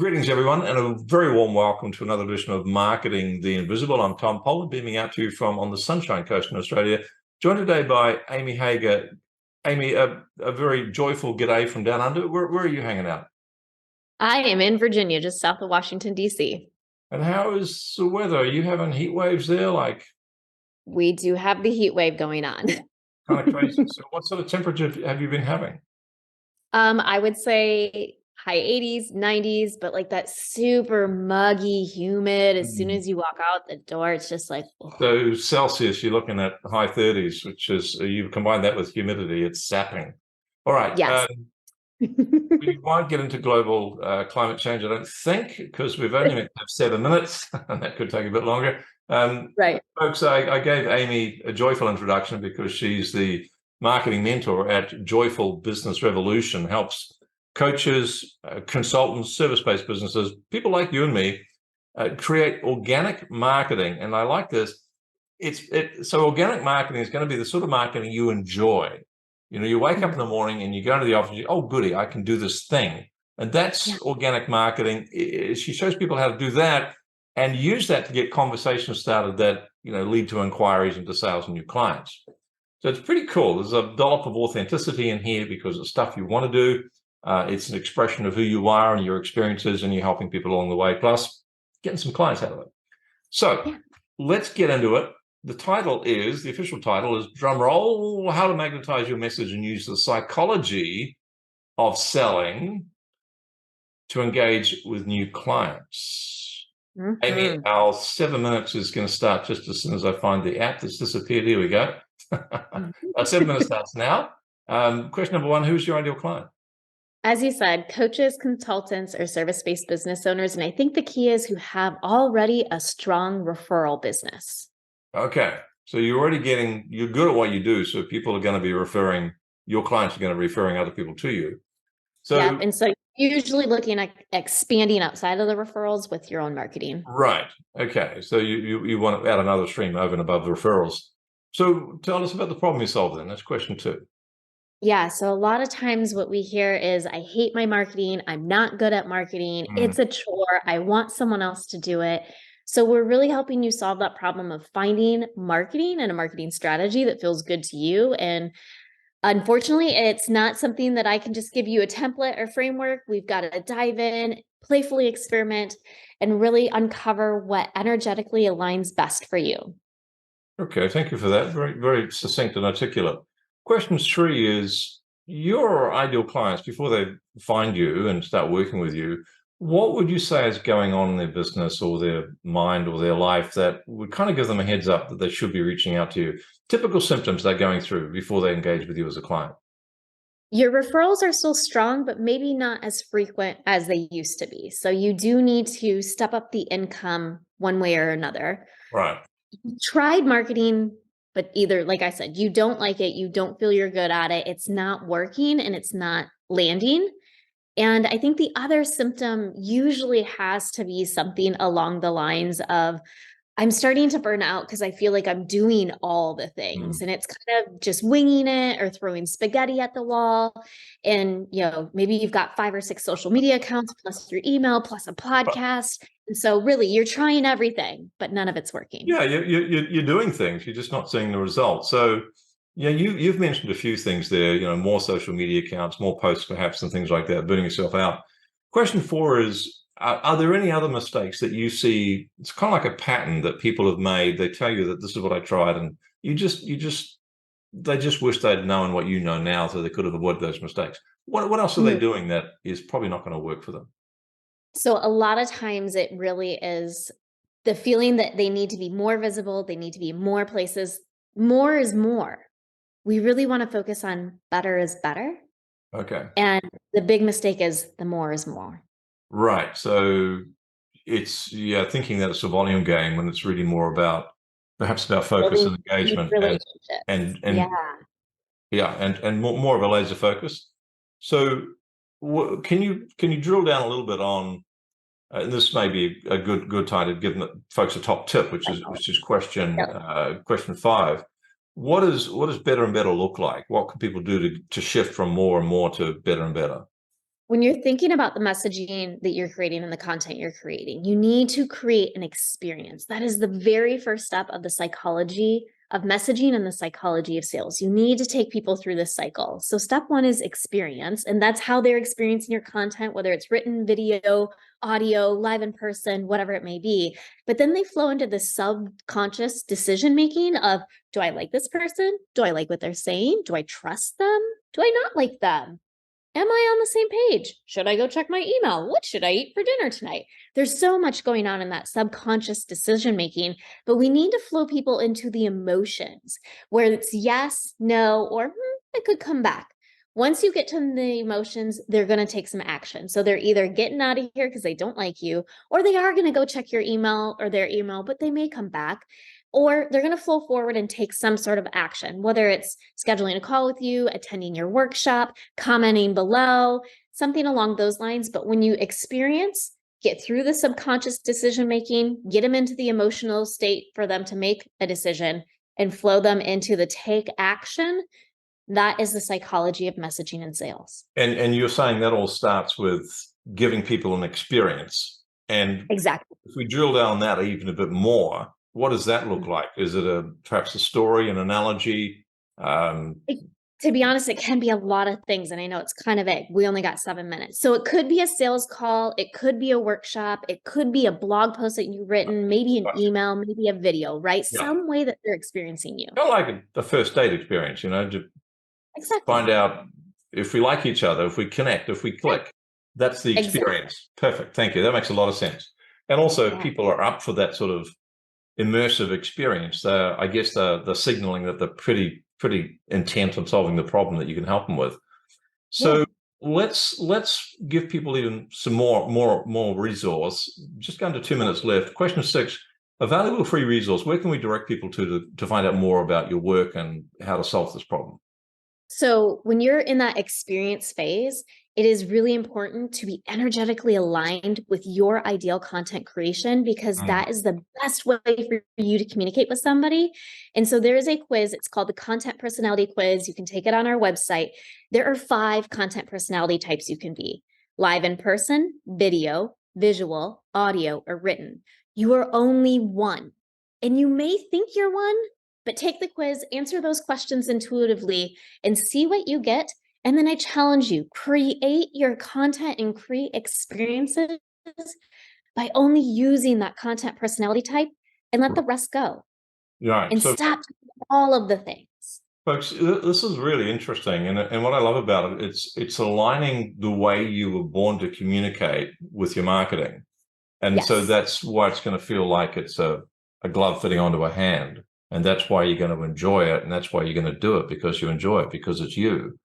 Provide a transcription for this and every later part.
Greetings, everyone, and a very warm welcome to another edition of Marketing the Invisible. I'm Tom Pollard, beaming out to you from on the Sunshine Coast in Australia, joined today by Amy Hager. Amy, a very joyful g'day from down under. Where are you hanging out? I am in Virginia, just south of Washington, D.C. And how is the weather? Are you having heat waves there? We do have the heat wave going on. Kind of crazy. So what sort of temperature have you been having? I would say high 80s, 90s, but like that super muggy, humid. As soon as you walk out the door, it's just like, oh. So Celsius, you're looking at high 30s, which is, you combine that with humidity, it's sapping. All right. Yes. We won't get into global climate change, I don't think, because we've only have 7 minutes, and that could take a bit longer. Right. Folks, I gave Amy a joyful introduction because she's the marketing mentor at Joyful Business Revolution, helps coaches, consultants, service-based businesses, people like you and me, create organic marketing. And I like this. So organic marketing is going to be the sort of marketing you enjoy. You know, you wake up in the morning and you go into the office, oh, goody, I can do this thing. And that's organic marketing. She shows people how to do that and use that to get conversations started that, lead to inquiries into sales and new clients. So it's pretty cool. There's a dollop of authenticity in here because it's stuff you want to do. It's an expression of who you are and your experiences, and you're helping people along the way, plus getting some clients out of it. So let's get into it. The official title is, drum roll, How to Magnetize Your Message and Use the Psychology of Selling to Engage with New Clients. Amy, our 7 minutes is going to start just as soon as I find the app that's disappeared. Here we go. Our 7 minutes starts now. Question number one, who's your ideal client? As you said, coaches, consultants, or service-based business owners. And I think the key is who have already a strong referral business. Okay. So you're good at what you do. So people are going to be referring, your clients are going to be referring other people to you. So, and so usually looking at expanding outside of the referrals with your own marketing. Right. Okay. So you want to add another stream over and above the referrals. So tell us about the problem you solve then. That's question two. Yeah. So a lot of times what we hear is, I hate my marketing. I'm not good at marketing. It's a chore. I want someone else to do it. So we're really helping you solve that problem of finding marketing and a marketing strategy that feels good to you. And unfortunately, it's not something that I can just give you a template or framework. We've got to dive in, playfully experiment, and really uncover what energetically aligns best for you. Okay, thank you for that. Very, very succinct and articulate. Question three is, your ideal clients, before they find you and start working with you, what would you say is going on in their business or their mind or their life that would kind of give them a heads up that they should be reaching out to you? Typical symptoms they're going through before they engage with you as a client. Your referrals are still strong, but maybe not as frequent as they used to be. So you do need to step up the income one way or another. Right. You tried marketing, but either, like I said, you don't like it, you don't feel you're good at it, it's not working and it's not landing. And I think the other symptom usually has to be something along the lines of, I'm starting to burn out because I feel like I'm doing all the things and it's kind of just winging it or throwing spaghetti at the wall. And, maybe you've got 5 or 6 social media accounts, plus your email, plus a podcast. And so really you're trying everything, but none of it's working. Yeah, you're doing things, you're just not seeing the results. So yeah, you've mentioned a few things there, more social media accounts, more posts perhaps, and things like that, burning yourself out. Question 4 is, are there any other mistakes that you see? It's kind of like a pattern that people have made. They tell you that this is what I tried, and they just wish they'd known what you know now, so they could have avoided those mistakes. What else are they doing that is probably not going to work for them? So a lot of times it really is the feeling that they need to be more visible. They need to be more places. More is more. We really want to focus on better is better. Okay. And the big mistake is the more is more. Right. So it's, thinking that it's a volume game when it's really more about, perhaps about focus and engagement and more of a laser focus. So can you drill down a little bit on, and this may be a good time to give folks a top tip, which is question 5. What does better and better look like? What can people do to shift from more and more to better and better? when you're thinking about the messaging that you're creating and the content you're creating, you need to create an experience. That is the very first step of the psychology of messaging and the psychology of sales. You need to take people through this cycle. So step one is experience, and that's how they're experiencing your content, whether it's written, video, audio, live in person, whatever it may be. But then they flow into the subconscious decision-making of, do I like this person? Do I like what they're saying? Do I trust them? Do I not like them? Am I on the same page? Should I go check my email? What should I eat for dinner tonight? There's so much going on in that subconscious decision making, but we need to flow people into the emotions where it's yes, no, or I could come back. Once you get to the emotions, they're going to take some action. So they're either getting out of here because they don't like you, or they are going to go check your email or their email, but they may come back. Or they're going to flow forward and take some sort of action, whether it's scheduling a call with you, attending your workshop, commenting below, something along those lines. But when you experience, get through the subconscious decision-making, get them into the emotional state for them to make a decision and flow them into the take action, that is the psychology of messaging and sales. And you're saying that all starts with giving people an experience. And exactly. If we drill down that even a bit more, what does that look like? Is it perhaps a story, an analogy? To be honest, it can be a lot of things. And I know it's kind of vague. We only got 7 minutes. So it could be a sales call. It could be a workshop. It could be a blog post that you've written, maybe an email, maybe a video, right? Yeah. Some way that they're experiencing you. Kind of like a first date experience, to exactly. find out if we like each other, if we connect, if we click. That's the experience. Exactly. Perfect. Thank you. That makes a lot of sense. And also, if people are up for that sort of immersive experience, I guess they're signaling that they're pretty intent on solving the problem that you can help them with. So let's give people even some more resource. Just going to 2 minutes left. Question 6, a valuable free resource. Where can we direct people to find out more about your work and how to solve this problem? So when you're in that experience phase, it is really important to be energetically aligned with your ideal content creation, because that is the best way for you to communicate with somebody. And so there is a quiz. It's called the Content Personality Quiz. You can take it on our website. There are 5 content personality types you can be: live in person, video, visual, audio, or written. You are only one. And you may think you're one, but take the quiz, answer those questions intuitively, and see what you get. And then I challenge you, create your content and create experiences by only using that content personality type, and let the rest go. Right. And stop all of the things. Folks, this is really interesting. And what I love about it, it's aligning the way you were born to communicate with your marketing. And so that's why it's going to feel like it's a glove fitting onto a hand. And that's why you're going to enjoy it. And that's why you're going to do it, because you enjoy it, because it's you.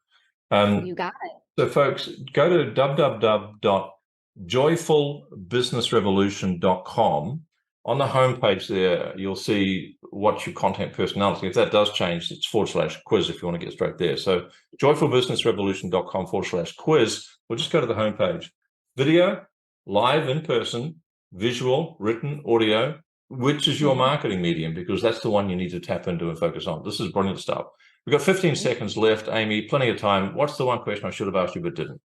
You got it. So folks, go to www.joyfulbusinessrevolution.com. On the homepage there, you'll see what's your content personality. If that does change, it's /quiz if you want to get straight there. So joyfulbusinessrevolution.com/quiz. We'll just go to the homepage. Video, live in person, visual, written, audio. Which is your marketing medium? Because that's the one you need to tap into and focus on. This is brilliant stuff. We've got 15 seconds left, Amy, plenty of time. What's the one question I should have asked you but didn't?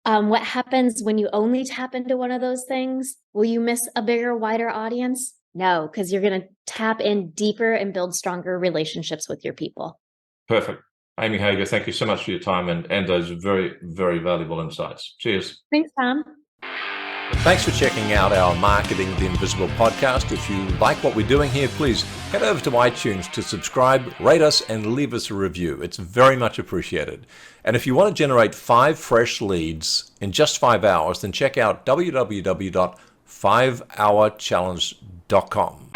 What happens when you only tap into one of those things? Will you miss a bigger, wider audience? No, because you're going to tap in deeper and build stronger relationships with your people. Perfect. Amy Hager, thank you so much for your time and those very, very valuable insights. Cheers. Thanks, Tom. Thanks for checking out our Marketing the Invisible podcast. If you like what we're doing here, please head over to iTunes to subscribe, rate us, and leave us a review. It's very much appreciated. And if you want to generate 5 fresh leads in just 5 hours, then check out www.5hourchallenge.com.